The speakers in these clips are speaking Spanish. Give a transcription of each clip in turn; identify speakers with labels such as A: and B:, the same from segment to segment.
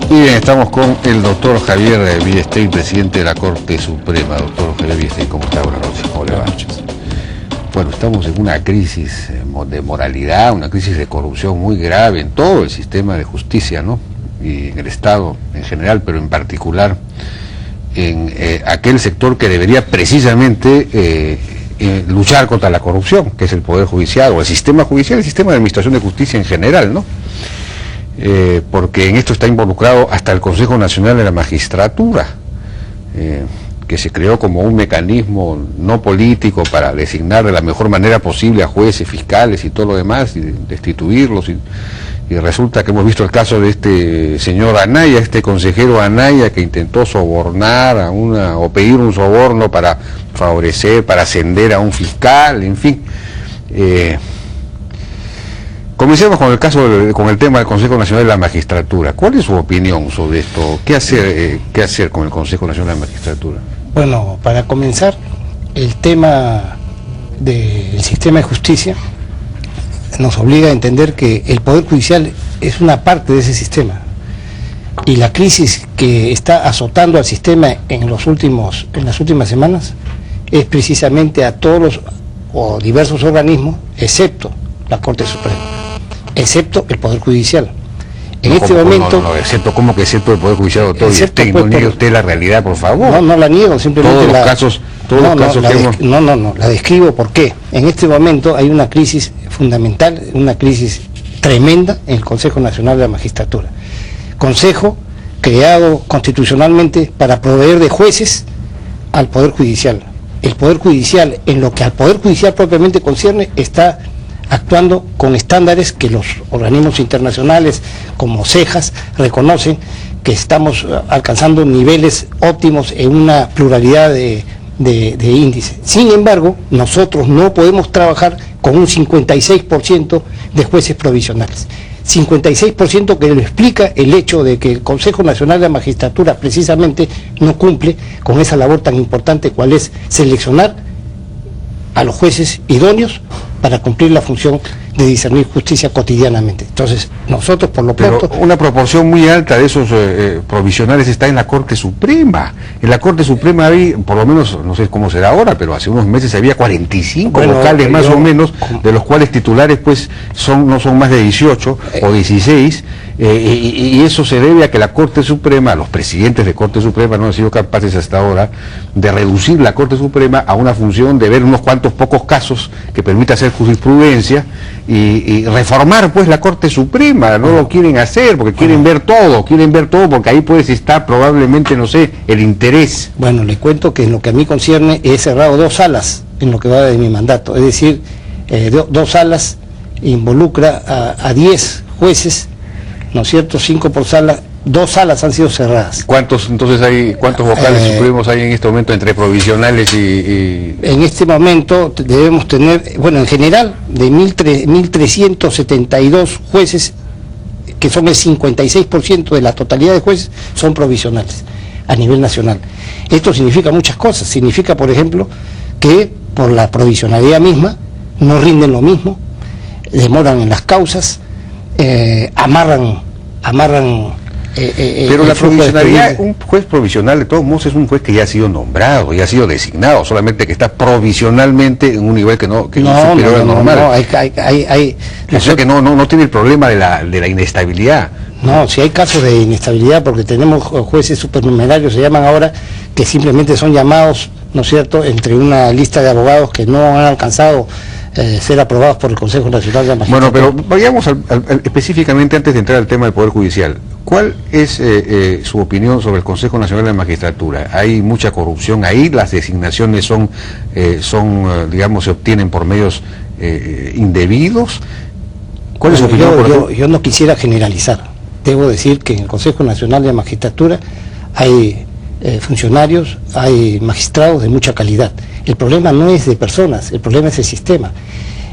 A: Y bien, estamos con el doctor Javier Villestein, presidente de la Corte Suprema. Doctor Javier Villestein, ¿cómo está? Buenas noches. ¿Cómo le va? Bueno, estamos en una crisis de moralidad, una crisis de corrupción muy grave en todo el sistema de justicia, ¿no? Y en el Estado en general, pero en particular en aquel sector que debería precisamente luchar contra la corrupción, que es el Poder Judicial, o el sistema judicial, el sistema de administración de justicia en general, ¿no? Porque en esto está involucrado hasta el Consejo Nacional de la Magistratura, que se creó como un mecanismo no político para designar de la mejor manera posible a jueces, fiscales y todo lo demás, y destituirlos, y resulta que hemos visto el caso de este señor Anaya, este consejero Anaya, que intentó sobornar o pedir un soborno para favorecer, para ascender a un fiscal, en fin. Comencemos con el caso, con el tema del Consejo Nacional de la Magistratura. ¿Cuál es su opinión sobre esto? ¿Qué hacer con el Consejo Nacional de la Magistratura?
B: Bueno, para comenzar, el tema del sistema de justicia nos obliga a entender que el Poder Judicial es una parte de ese sistema. Y la crisis que está azotando al sistema en las últimas semanas es precisamente a todos los o diversos organismos, excepto la Corte Suprema, excepto el Poder Judicial. En este momento...
A: excepto, ¿cómo que excepto el Poder Judicial, doctor? No niegue usted la realidad, por favor.
B: No la niego, simplemente
A: la
B: describo. ¿Por qué? En este momento hay una crisis fundamental, una crisis tremenda en el Consejo Nacional de la Magistratura. Consejo creado constitucionalmente para proveer de jueces al Poder Judicial. El Poder Judicial, en lo que al Poder Judicial propiamente concierne, está actuando con estándares que los organismos internacionales como CEJAS reconocen, que estamos alcanzando niveles óptimos en una pluralidad de índices. Sin embargo, nosotros no podemos trabajar con un 56% de jueces provisionales. 56% que lo explica el hecho de que el Consejo Nacional de la Magistratura precisamente no cumple con esa labor tan importante cual es seleccionar a los jueces idóneos para cumplir la función de discernir justicia cotidianamente. Entonces, nosotros por lo pronto...
A: Pero una proporción muy alta de esos provisionales está en la Corte Suprema. En la Corte Suprema hay, por lo menos, no sé cómo será ahora, pero hace unos meses había 45 vocales más o menos, de los cuales titulares pues no son más de 18 o 16, y eso se debe a que la Corte Suprema, los presidentes de Corte Suprema no han sido capaces hasta ahora de reducir la Corte Suprema a una función de ver unos cuantos pocos casos que permita hacer jurisprudencia y reformar pues la Corte Suprema. No lo quieren hacer porque quieren ver todo porque ahí pues está probablemente, no sé, el interés.
B: Bueno, le cuento que en lo que a mí concierne he cerrado 2 salas en lo que va de mi mandato, es decir, 2 salas involucra a 10 jueces, ¿no es cierto? 5 por sala. 2 salas han sido cerradas.
A: ¿Cuántos vocales supremos hay en este momento entre provisionales y...?
B: En este momento debemos tener, bueno, en general, de 1.372 jueces, que son el 56% de la totalidad de jueces, son provisionales a nivel nacional. Esto significa muchas cosas. Significa, por ejemplo, que por la provisionalidad misma no rinden lo mismo, demoran en las causas, amarran
A: pero la provisionalidad, un juez provisional de todos modos es un juez que ya ha sido nombrado, ya ha sido designado, solamente que está provisionalmente en un nivel que no es superior al normal. O sea que no tiene el problema de la inestabilidad.
B: No, si hay casos de inestabilidad, porque tenemos jueces supernumerarios, se llaman ahora, que simplemente son llamados, ¿no es cierto?, entre una lista de abogados que no han alcanzado ser aprobados por el Consejo Nacional de la Magistratura.
A: Bueno, pero vayamos específicamente, antes de entrar al tema del Poder Judicial. ¿Cuál es su opinión sobre el Consejo Nacional de la Magistratura? ¿Hay mucha corrupción ahí? ¿Las designaciones digamos, se obtienen por medios indebidos? ¿Cuál es su opinión?
B: Yo no quisiera generalizar. Debo decir que en el Consejo Nacional de la Magistratura hay funcionarios, hay magistrados de mucha calidad. El problema no es de personas, el problema es el sistema,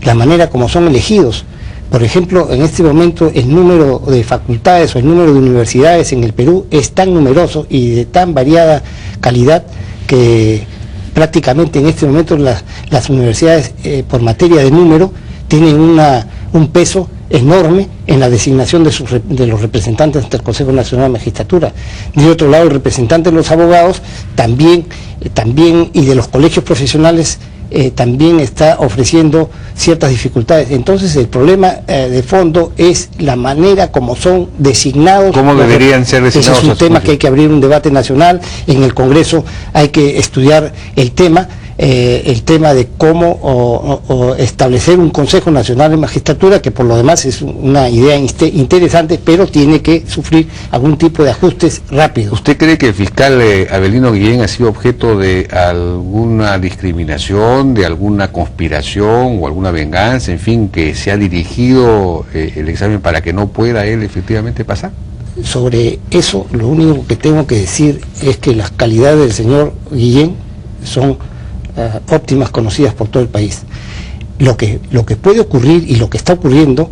B: la manera como son elegidos. Por ejemplo, en este momento el número de facultades o el número de universidades en el Perú es tan numeroso y de tan variada calidad que prácticamente en este momento las universidades por materia de número tienen un peso enorme en la designación de los representantes ante el Consejo Nacional de Magistratura. De otro lado, el representante de los abogados también y de los colegios profesionales también está ofreciendo ciertas dificultades. Entonces el problema de fondo es la manera como son designados.
A: ¿Cómo deberían ser designados?
B: Ese es un tema que hay que abrir un debate nacional. En el Congreso hay que estudiar el tema de cómo establecer un Consejo Nacional de Magistratura, que por lo demás es una idea interesante, pero tiene que sufrir algún tipo de ajustes rápidos.
A: ¿Usted cree que el fiscal Avelino Guillén ha sido objeto de alguna discriminación, de alguna conspiración o alguna venganza, en fin, que se ha dirigido el examen para que no pueda él efectivamente pasar?
B: Sobre eso, lo único que tengo que decir es que las calidades del señor Guillén son óptimas, conocidas por todo el país. Lo que puede ocurrir y lo que está ocurriendo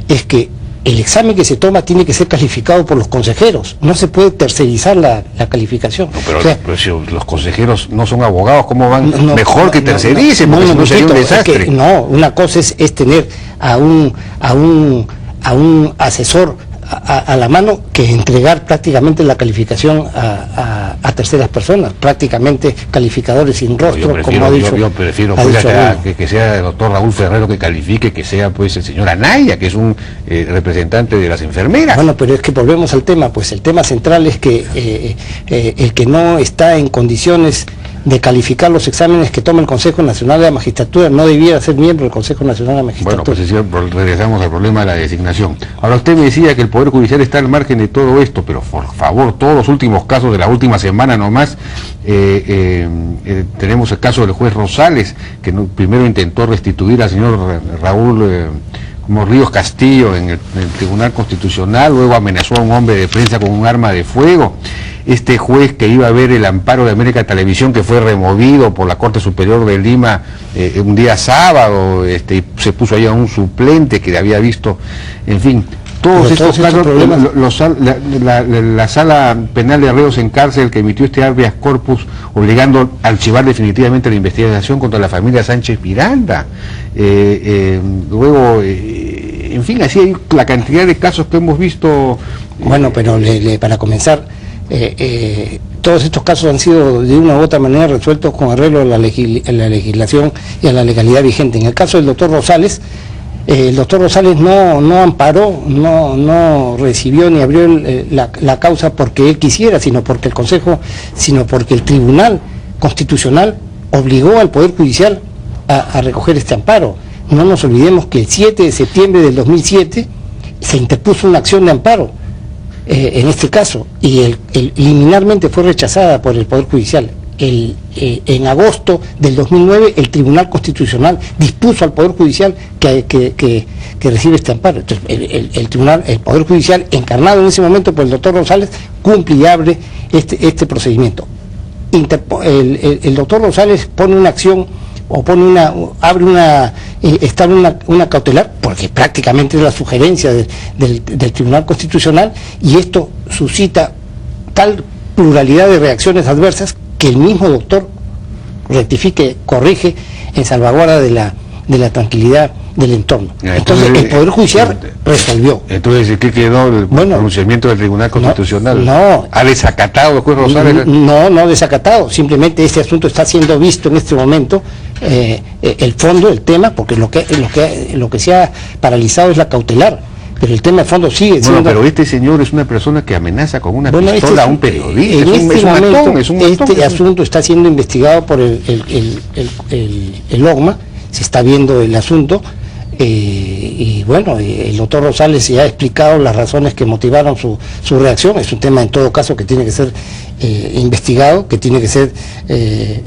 B: es que el examen que se toma tiene que ser calificado por los consejeros, no se puede tercerizar la calificación.
A: No, pero si los consejeros no son abogados, ¿cómo van? Mejor que tercericen, porque no sería un desastre.
B: Una cosa es tener a un asesor a la mano que entregar prácticamente la calificación a terceras personas, prácticamente calificadores sin rostro, como ha dicho.
A: Yo prefiero que sea el doctor Raúl Ferrero que califique, que sea pues el señor Anaya, que es un representante de las enfermeras.
B: Bueno, pero es que volvemos al tema, pues el tema central es que el que no está en condiciones de calificar los exámenes que toma el Consejo Nacional de la Magistratura no debiera ser miembro del Consejo Nacional de la Magistratura.
A: Bueno, pues regresamos al problema de la designación. Ahora usted me decía que el Poder Judicial está al margen de todo esto, pero por favor, todos los últimos casos de la última semana nomás, tenemos el caso del juez Rosales, que primero intentó restituir al señor Raúl Ríos Castillo en el Tribunal Constitucional, luego amenazó a un hombre de prensa con un arma de fuego. Este juez que iba a ver el amparo de América Televisión, que fue removido por la Corte Superior de Lima un día sábado, y se puso ahí a un suplente que le había visto, en fin, todos estos casos, la Sala Penal de Arreos en Cárcel que emitió este habeas corpus obligando a archivar definitivamente la investigación contra la familia Sánchez Miranda, luego, en fin, así hay la cantidad de casos que hemos visto.
B: Bueno, pero para comenzar, todos estos casos han sido de una u otra manera resueltos con arreglo a la legislación y a la legalidad vigente. En el caso del doctor Rosales, el doctor Rosales no amparó, no recibió ni abrió la causa porque él quisiera, sino porque el Tribunal Constitucional obligó al Poder Judicial a recoger este amparo. No nos olvidemos que el 7 de septiembre del 2007 se interpuso una acción de amparo en este caso, y liminarmente fue rechazada por el Poder Judicial. En agosto del 2009 el Tribunal Constitucional dispuso al Poder Judicial que recibe este amparo. Entonces el Poder Judicial, encarnado en ese momento por el doctor Rosales, cumple y abre este procedimiento. El doctor Rosales pone una acción o abre una cautelar, porque prácticamente es la sugerencia del Tribunal Constitucional, y esto suscita tal pluralidad de reacciones adversas que el mismo doctor rectifique, corrige, en salvaguarda de la tranquilidad del entorno. Entonces el Poder Judicial resolvió.
A: Entonces, ¿qué quedó el pronunciamiento del Tribunal Constitucional? ¿Ha desacatado el juez Rosales?
B: No desacatado, simplemente este asunto está siendo visto en este momento, el fondo, el tema, porque lo que se ha paralizado es la cautelar, pero el tema de fondo sigue siendo...
A: Bueno, pero este señor es una persona que amenaza con una pistola a un periodista,
B: este asunto está siendo investigado por el OGMA, se está viendo el asunto, y bueno, el doctor Rosales ya ha explicado las razones que motivaron su reacción. Es un tema en todo caso que tiene que ser investigado, que tiene que ser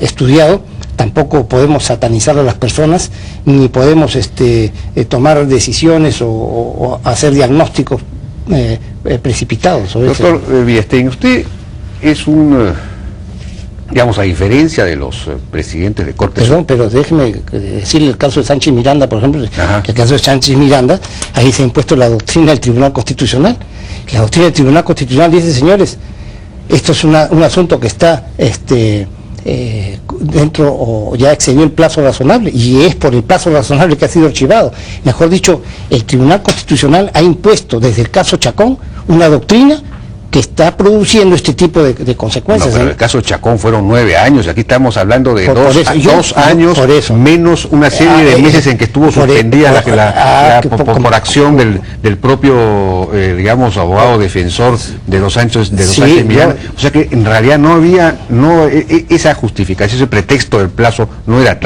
B: estudiado. Tampoco podemos satanizar a las personas, ni podemos tomar decisiones o hacer diagnósticos precipitados sobre eso.
A: Doctor Villestein, usted es un... digamos, a diferencia de los presidentes de Cortes...
B: Perdón, pero déjeme decirle el caso de Sánchez Miranda, por ejemplo.
A: Ajá.
B: El caso de Sánchez Miranda, ahí se ha impuesto la doctrina del Tribunal Constitucional. La doctrina del Tribunal Constitucional dice, señores, esto es un asunto que está dentro o ya excedió el plazo razonable, y es por el plazo razonable que ha sido archivado. Mejor dicho, el Tribunal Constitucional ha impuesto desde el caso Chacón una doctrina que está produciendo este tipo de consecuencias.
A: No, pero en el caso Chacón fueron 9 años, aquí estamos hablando de
B: Por
A: 2 años,
B: por eso.
A: menos una serie de meses en que estuvo suspendida por acción del propio, digamos, abogado defensor de los Sánchez Millán. O sea que en realidad no había, esa justificación, ese pretexto del plazo no era